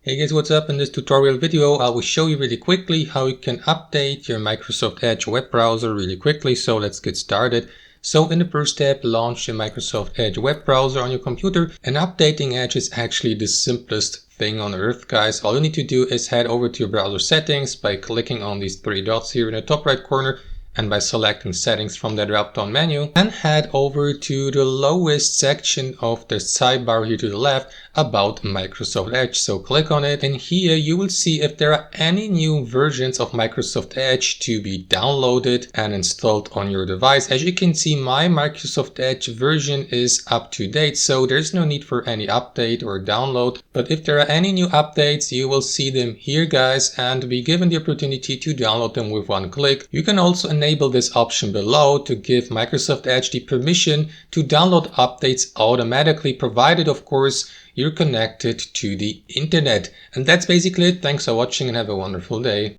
Hey guys, what's up? In this tutorial video, I will show you really quickly how you can update your Microsoft Edge web browser really quickly. So let's get started. So in the first step, launch the Microsoft Edge web browser on your computer. And updating Edge is actually the simplest thing on earth, guys. All you need to do is head over to your browser settings by clicking on these three dots here in the top right corner, and by selecting settings from the drop-down menu, and head over to the lowest section of the sidebar here to the left about Microsoft Edge. So click on it, and here you will see if there are any new versions of Microsoft Edge to be downloaded and installed on your device. As you can see, my Microsoft Edge version is up to date, so there's no need for any update or download. But if there are any new updates, you will see them here, guys, and be given the opportunity to download them with one click. You can also enable this option below to give Microsoft Edge the permission to download updates automatically, provided of course you're connected to the internet. And that's basically it. Thanks for watching and have a wonderful day.